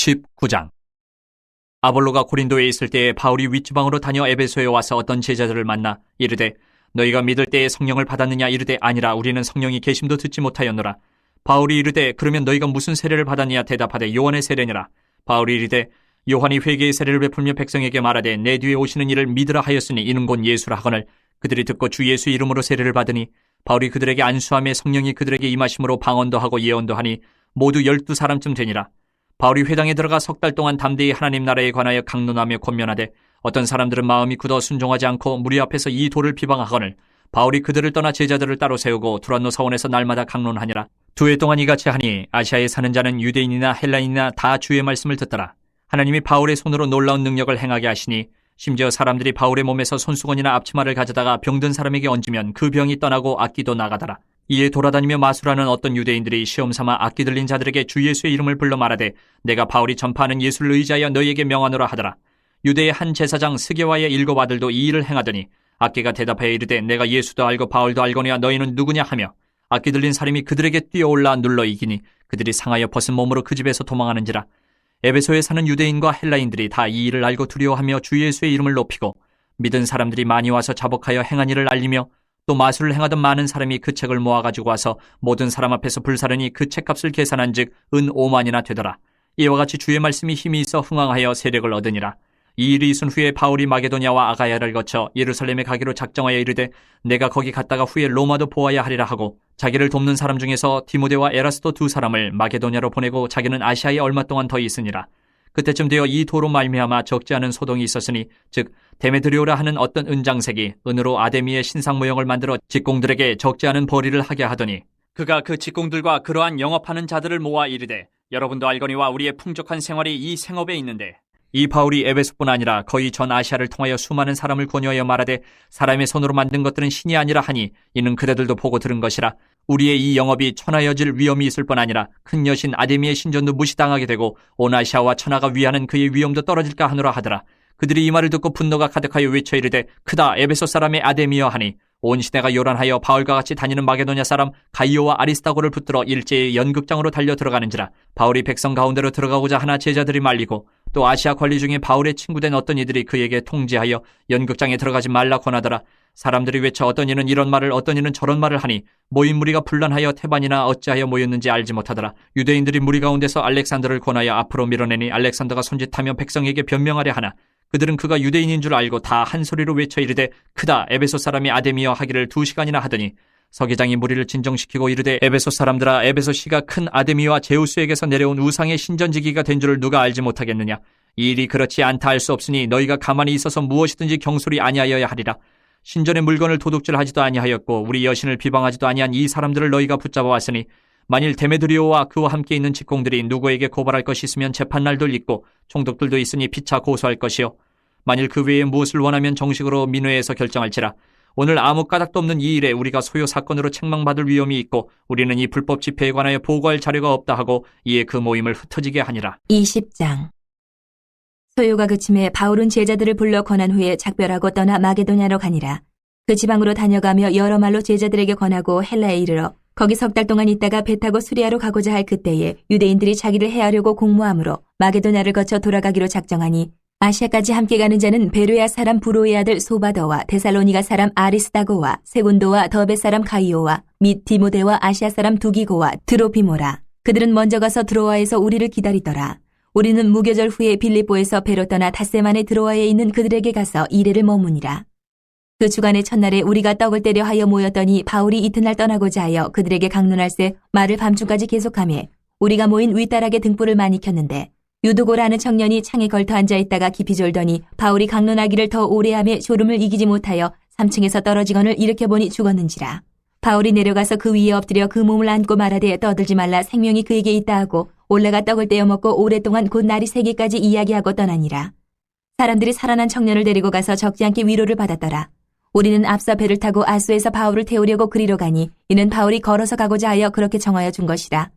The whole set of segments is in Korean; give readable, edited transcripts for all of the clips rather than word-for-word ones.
19장. 아볼로가 고린도에 있을 때에 바울이 윗지방으로 다녀 에베소에 와서 어떤 제자들을 만나 이르되 너희가 믿을 때에 성령을 받았느냐 이르되 아니라 우리는 성령이 계심도 듣지 못하였노라. 바울이 이르되 그러면 너희가 무슨 세례를 받았느냐 대답하되 요한의 세례니라. 바울이 이르되 요한이 회개의 세례를 베풀며 백성에게 말하되 내 뒤에 오시는 이를 믿으라 하였으니 이는 곧 예수라 하거늘 그들이 듣고 주 예수 이름으로 세례를 받으니 바울이 그들에게 안수하며 성령이 그들에게 임하심으로 방언도 하고 예언도 하니 모두 12사람쯤 되니라. 바울이 회당에 들어가 석 달 동안 담대히 하나님 나라에 관하여 강론하며 권면하되 어떤 사람들은 마음이 굳어 순종하지 않고 무리 앞에서 이 도를 비방하거늘 바울이 그들을 떠나 제자들을 따로 세우고 두란노 사원에서 날마다 강론하니라. 2해 동안 이같이 하니 아시아에 사는 자는 유대인이나 헬라인이나 다 주의 말씀을 듣더라. 하나님이 바울의 손으로 놀라운 능력을 행하게 하시니 심지어 사람들이 바울의 몸에서 손수건이나 앞치마를 가져다가 병든 사람에게 얹으면 그 병이 떠나고 악기도 나가더라. 이에 돌아다니며 마술하는 어떤 유대인들이 시험삼아 악기 들린 자들에게 주 예수의 이름을 불러 말하되 내가 바울이 전파하는 예수를 의지하여 너희에게 명하노라 하더라. 유대의 한 제사장 스게와의 7 아들도 이 일을 행하더니 악기가 대답하여 이르되 내가 예수도 알고 바울도 알거니와 너희는 누구냐 하며 악기 들린 사람이 그들에게 뛰어올라 눌러 이기니 그들이 상하여 벗은 몸으로 그 집에서 도망하는지라. 에베소에 사는 유대인과 헬라인들이 다 이 일을 알고 두려워하며 주 예수의 이름을 높이고 믿은 사람들이 많이 와서 자복하여 행한 일을 알리며 또 마술을 행하던 많은 사람이 그 책을 모아가지고 와서 모든 사람 앞에서 불사르니 그 책값을 계산한 즉 은 5만이나 되더라. 이와 같이 주의 말씀이 힘이 있어 흥왕하여 세력을 얻으니라. 이 일이 있은 후에 바울이 마게도냐와 아가야를 거쳐 예루살렘에 가기로 작정하여 이르되 내가 거기 갔다가 후에 로마도 보아야 하리라 하고 자기를 돕는 사람 중에서 디모데와 에라스도 2 사람을 마게도냐로 보내고 자기는 아시아에 얼마 동안 더 있으니라. 그때쯤 되어 이 도로 말미암아 적지 않은 소동이 있었으니 즉 데메드리오라 하는 어떤 은장색이 은으로 아데미의 신상 모형을 만들어 직공들에게 적지 않은 벌이를 하게 하더니 그가 그 직공들과 그러한 영업하는 자들을 모아 이르되 여러분도 알거니와 우리의 풍족한 생활이 이 생업에 있는데 이 바울이 에베소뿐 아니라 거의 전 아시아를 통하여 수많은 사람을 권유하여 말하되 사람의 손으로 만든 것들은 신이 아니라 하니 이는 그대들도 보고 들은 것이라. 우리의 이 영업이 천하여질 위험이 있을 뿐 아니라 큰 여신 아데미의 신전도 무시당하게 되고 온 아시아와 천하가 위하는 그의 위엄도 떨어질까 하노라 하더라. 그들이 이 말을 듣고 분노가 가득하여 외쳐 이르되 크다 에베소 사람의 아데미여 하니 온 시내가 요란하여 바울과 같이 다니는 마게도냐 사람 가이오와 아리스타고를 붙들어 일제히 연극장으로 달려 들어가는지라. 바울이 백성 가운데로 들어가고자 하나 제자들이 말리고 또 아시아 관리 중에 바울의 친구된 어떤 이들이 그에게 통지하여 연극장에 들어가지 말라 권하더라. 사람들이 외쳐 어떤 이는 이런 말을 어떤 이는 저런 말을 하니 모인 무리가 분란하여 태반이나 어찌하여 모였는지 알지 못하더라. 유대인들이 무리 가운데서 알렉산더를 권하여 앞으로 밀어내니 알렉산더가 손짓하며 백성에게 변명하려 하나 그들은 그가 유대인인 줄 알고 다 한 소리로 외쳐 이르되 크다 에베소 사람이 아데미여 하기를 2시간이나 하더니 서기장이 무리를 진정시키고 이르되 에베소 사람들아 에베소시가 큰 아데미와 제우스에게서 내려온 우상의 신전지기가 된 줄을 누가 알지 못하겠느냐. 이 일이 그렇지 않다 할 수 없으니 너희가 가만히 있어서 무엇이든지 경솔히 아니하여야 하리라. 신전의 물건을 도둑질하지도 아니하였고 우리 여신을 비방하지도 아니한 이 사람들을 너희가 붙잡아 왔으니 만일 데메드리오와 그와 함께 있는 직공들이 누구에게 고발할 것이 있으면 재판날도 있고 총독들도 있으니 피차 고소할 것이요 만일 그 외에 무엇을 원하면 정식으로 민회에서 결정할지라. 오늘 아무 까닭도 없는 이 일에 우리가 소요 사건으로 책망받을 위험이 있고 우리는 이 불법 집회에 관하여 보고할 자료가 없다 하고 이에 그 모임을 흩어지게 하니라. 20장. 소요가 그침에 바울은 제자들을 불러 권한 후에 작별하고 떠나 마게도냐로 가니라. 그 지방으로 다녀가며 여러 말로 제자들에게 권하고 헬라에 이르러 거기 석 달 동안 있다가 배 타고 수리아로 가고자 할 그때에 유대인들이 자기를 해하려고 공모하므로 마게도냐를 거쳐 돌아가기로 작정하니 아시아까지 함께 가는 자는 베르야 사람 브로의 아들 소바더와 데살로니가 사람 아리스다고와 세군도와 더베 사람 가이오와 및 디모데와 아시아 사람 두기고와 드로피모라. 그들은 먼저 가서 드로아에서 우리를 기다리더라. 우리는 무교절 후에 빌립보에서 배로 떠나 닷새만에 드로아에 있는 그들에게 가서 이래를 머무니라. 그 주간의 첫날에 우리가 떡을 때려 하여 모였더니 바울이 이튿날 떠나고자 하여 그들에게 강론할세 말을 밤중까지 계속하며 우리가 모인 윗다락에 등불을 많이 켰는데 유두고라는 청년이 창에 걸터 앉아있다가 깊이 졸더니 바울이 강론하기를 더 오래하며 졸음을 이기지 못하여 3층에서 떨어지건을 일으켜보니 죽었는지라. 바울이 내려가서 그 위에 엎드려 그 몸을 안고 말하되 떠들지 말라 생명이 그에게 있다 하고 올라가 떡을 떼어 먹고 오랫동안 곧 날이 새기까지 이야기하고 떠나니라. 사람들이 살아난 청년을 데리고 가서 적지 않게 위로를 받았더라. 우리는 앞서 배를 타고 아소에서 바울을 태우려고 그리로 가니 이는 바울이 걸어서 가고자 하여 그렇게 정하여 준 것이라.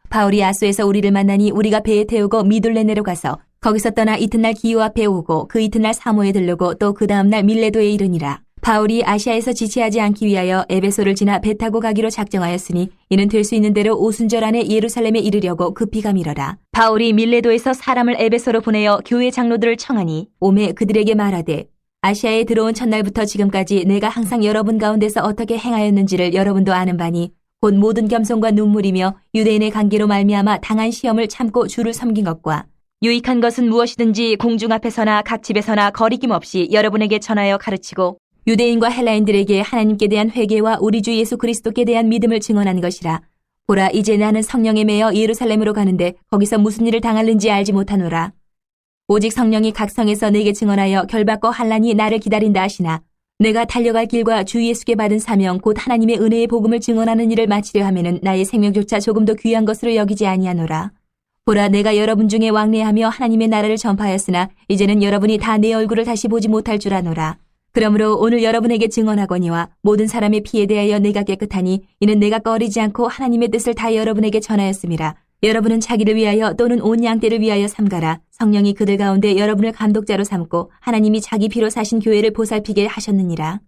바울이 아소에서 우리를 만나니 우리가 배에 태우고 미둘레네로 가서 거기서 떠나 이튿날 기호 앞에 오고 그 이튿날 사모에 들르고 또 그 다음날 밀레도에 이르니라. 바울이 아시아에서 지체하지 않기 위하여 에베소를 지나 배 타고 가기로 작정하였으니 이는 될 수 있는 대로 오순절 안에 예루살렘에 이르려고 급히 가미러라. 바울이 밀레도에서 사람을 에베소로 보내어 교회 장로들을 청하니 오매 그들에게 말하되 아시아에 들어온 첫날부터 지금까지 내가 항상 여러분 가운데서 어떻게 행하였는지를 여러분도 아는 바니 곧 모든 겸손과 눈물이며 유대인의 관계로 말미암아 당한 시험을 참고 주를 섬긴 것과 유익한 것은 무엇이든지 공중 앞에서나 각 집에서나 거리낌 없이 여러분에게 전하여 가르치고 유대인과 헬라인들에게 하나님께 대한 회개와 우리 주 예수 그리스도께 대한 믿음을 증언하는 것이라. 보라, 이제 나는 성령에 매여 예루살렘으로 가는데 거기서 무슨 일을 당할는지 알지 못하노라. 오직 성령이 각 성에서 내게 증언하여 결박과 환난이 나를 기다린다 하시나 내가 달려갈 길과 주 예수께 받은 사명 곧 하나님의 은혜의 복음을 증언하는 일을 마치려 하면은 나의 생명조차 조금 더 귀한 것으로 여기지 아니하노라. 보라, 내가 여러분 중에 왕래하며 하나님의 나라를 전파하였으나 이제는 여러분이 다 내 얼굴을 다시 보지 못할 줄 아노라. 그러므로 오늘 여러분에게 증언하거니와 모든 사람의 피에 대하여 내가 깨끗하니 이는 내가 꺼리지 않고 하나님의 뜻을 다 여러분에게 전하였음이라. 여러분은 자기를 위하여 또는 온 양떼를 위하여 삼가라. 성령이 그들 가운데 여러분을 감독자로 삼고 하나님이 자기 피로 사신 교회를 보살피게 하셨느니라.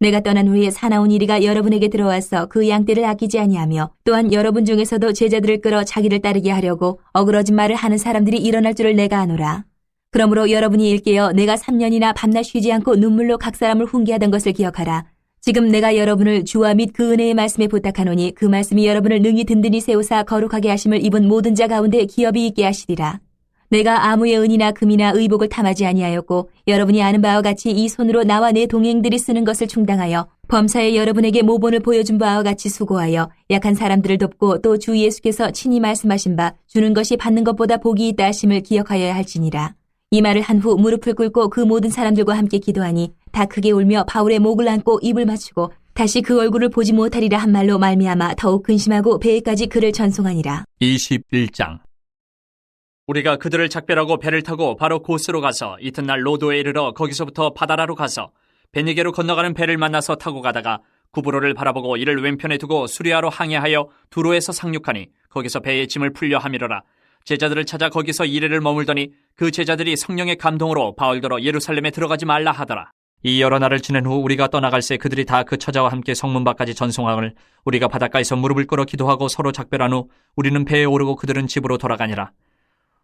내가 떠난 후에 사나운 이리가 여러분에게 들어와서 그 양떼를 아끼지 아니하며 또한 여러분 중에서도 제자들을 끌어 자기를 따르게 하려고 어그러진 말을 하는 사람들이 일어날 줄을 내가 아노라. 그러므로 여러분이 일깨어 내가 3년이나 밤낮 쉬지 않고 눈물로 각 사람을 훈계하던 것을 기억하라. 지금 내가 여러분을 주와 및 그 은혜의 말씀에 부탁하노니 그 말씀이 여러분을 능히 든든히 세우사 거룩하게 하심을 입은 모든 자 가운데 기업이 있게 하시리라. 내가 아무의 은이나 금이나 의복을 탐하지 아니하였고 여러분이 아는 바와 같이 이 손으로 나와 내 동행들이 쓰는 것을 충당하여 범사에 여러분에게 모본을 보여준 바와 같이 수고하여 약한 사람들을 돕고 또 주 예수께서 친히 말씀하신 바 주는 것이 받는 것보다 복이 있다 하심을 기억하여야 할지니라. 이 말을 한 후 무릎을 꿇고 그 모든 사람들과 함께 기도하니 다 크게 울며 바울의 목을 안고 입을 맞추고 다시 그 얼굴을 보지 못하리라 한 말로 말미암아 더욱 근심하고 배에까지 그를 전송하니라. 21장. 우리가 그들을 작별하고 배를 타고 바로 고스로 가서 이튿날 로도에 이르러 거기서부터 바다라로 가서 베니게로 건너가는 배를 만나서 타고 가다가 구브로를 바라보고 이를 왼편에 두고 수리아로 항해하여 두로에서 상륙하니 거기서 배의 짐을 풀려 함이러라. 제자들을 찾아 거기서 이래를 머물더니 그 제자들이 성령의 감동으로 바울더러 예루살렘에 들어가지 말라 하더라. 이 여러 날을 지낸 후 우리가 떠나갈새 그들이 다 그 처자와 함께 성문 밖까지 전송함을 우리가 바닷가에서 무릎을 꿇어 기도하고 서로 작별한 후 우리는 배에 오르고 그들은 집으로 돌아가니라.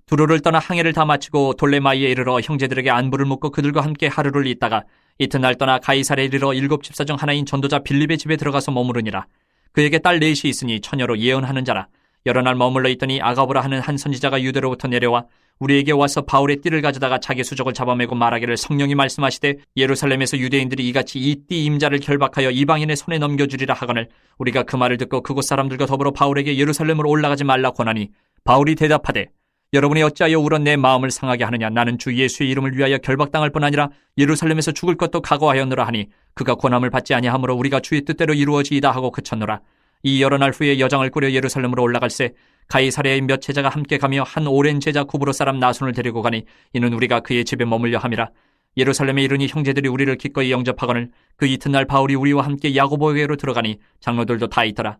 두로를 떠나 항해를 다 마치고 돌레마이에 이르러 형제들에게 안부를 묻고 그들과 함께 하루를 있다가 이튿날 떠나 가이사랴에 이르러 7 집사 중 하나인 전도자 빌립의 집에 들어가서 머무르니라. 그에게 딸 넷이 있으니 처녀로 예언하는 자라. 여러 날 머물러 있더니 아가보라 하는 한 선지자가 유대로부터 내려와 우리에게 와서 바울의 띠를 가져다가 자기 수족을 잡아매고 말하기를 성령이 말씀하시되 예루살렘에서 유대인들이 이같이 이 띠 임자를 결박하여 이방인의 손에 넘겨주리라 하거늘 우리가 그 말을 듣고 그곳 사람들과 더불어 바울에게 예루살렘으로 올라가지 말라 권하니 바울이 대답하되 여러분이 어찌하여 울어 내 마음을 상하게 하느냐. 나는 주 예수의 이름을 위하여 결박당할 뿐 아니라 예루살렘에서 죽을 것도 각오하였노라 하니 그가 권함을 받지 아니하므로 우리가 주의 뜻대로 이루어지이다 하고 그쳤노라. 이 여러 날 후에 여정을 꾸려 예루살렘으로 올라갈새 가이사랴의 몇 제자가 함께 가며 한 오랜 제자 구브로 사람 나손을 데리고 가니 이는 우리가 그의 집에 머물려 함이라. 예루살렘에 이르니 형제들이 우리를 기꺼이 영접하거늘 그 이튿날 바울이 우리와 함께 야고보에게로 들어가니 장로들도 다 있더라.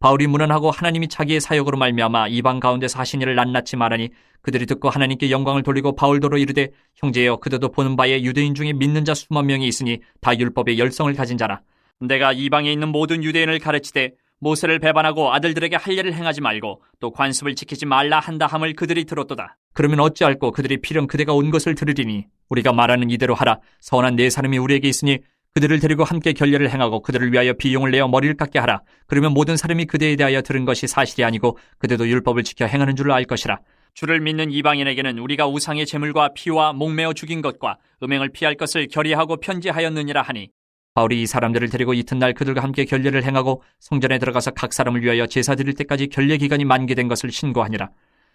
바울이 문안하고 하나님이 자기의 사역으로 말미암아 이방 가운데서 하신 일을 낱낱이 말하니 그들이 듣고 하나님께 영광을 돌리고 바울더러 이르되 형제여 그들도 보는 바에 유대인 중에 믿는 자 수만 명이 있으니 다 율법의 열성을 가진 자라. 내가 이방에 있는 모든 유대인을 가르치되 모세를 배반하고 아들들에게 할 일을 행하지 말고 또 관습을 지키지 말라 한다 함을 그들이 들었도다. 그러면 어찌할꼬 그들이 필연 그대가 온 것을 들으리니 우리가 말하는 이대로 하라. 선한 네 사람이 우리에게 있으니 그들을 데리고 함께 결례를 행하고 그들을 위하여 비용을 내어 머리를 깎게 하라. 그러면 모든 사람이 그대에 대하여 들은 것이 사실이 아니고 그대도 율법을 지켜 행하는 줄로 알 것이라. 주를 믿는 이방인에게는 우리가 우상의 제물과 피와 목매어 죽인 것과 음행을 피할 것을 결의하고 편지하였느니라 하니 바울이 이 사람들을 데리고 이튿날 그들과 함께 결례를 행하고 성전에 들어가서 각 사람을 위하여 제사 드릴 때까지 결례 기간이 만기된 것을 신고하니라.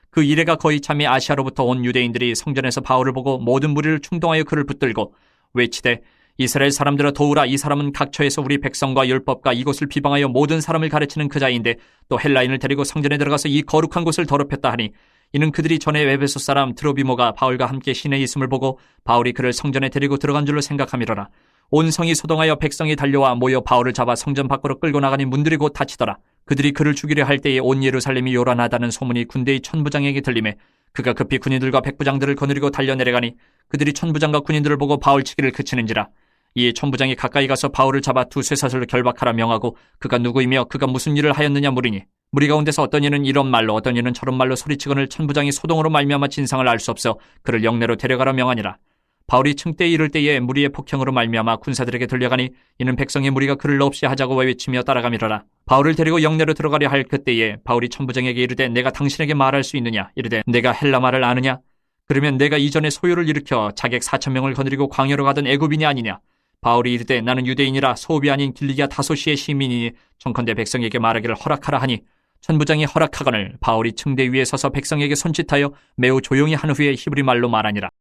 그 이래가 거의 참이 아시아로부터 온 유대인들이 성전에서 바울을 보고 모든 무리를 충동하여 그를 붙들고 외치되 이스라엘 사람들아 도우라. 이 사람은 각처에서 우리 백성과 율법과 이곳을 비방하여 모든 사람을 가르치는 그 자인데 또 헬라인을 데리고 성전에 들어가서 이 거룩한 곳을 더럽혔다 하니 이는 그들이 전에 에베소 사람 드로비모가 바울과 함께 시내에 있음을 보고 바울이 그를 성전에 데리고 들어간 줄로 생각함이로라. 온 성이 소동하여 백성이 달려와 모여 바울을 잡아 성전 밖으로 끌고 나가니 문들이 곧 닫히더라. 그들이 그를 죽이려 할 때에 온 예루살렘이 요란하다는 소문이 군대의 천부장에게 들리매 그가 급히 군인들과 백부장들을 거느리고 달려내려가니 그들이 천부장과 군인들을 보고 바울 치기를 그치는지라. 이에 천부장이 가까이 가서 바울을 잡아 두 쇠사슬로 결박하라 명하고 그가 누구이며 그가 무슨 일을 하였느냐 물으니 무리 가운데서 어떤 이는 이런 말로 어떤 이는 저런 말로 소리치거늘 천부장이 소동으로 말미암아 진상을 알 수 없어 그를 영내로 데려가라 명하니라. 바울이 층대에 이를 때에 무리의 폭행으로 말미암아 군사들에게 들려가니 이는 백성의 무리가 그를 없이 하자고 외치며 따라가미러라. 바울을 데리고 영내로 들어가려 할 그때에 바울이 천부장에게 이르되 내가 당신에게 말할 수 있느냐 이르되 내가 헬라 말을 아느냐 그러면 내가 이전에 소요를 일으켜 자객 4,000명을 거느리고 광야로 가던 애굽인이 아니냐. 바울이 이르되 나는 유대인이라 소읍이 아닌 길리기아 다소시의 시민이니 청컨대 백성에게 말하기를 허락하라 하니 천부장이 허락하거늘 바울이 층대 위에 서서 백성에게 손짓하여 매우 조용히 한 후에 히브리 말로 말하니라.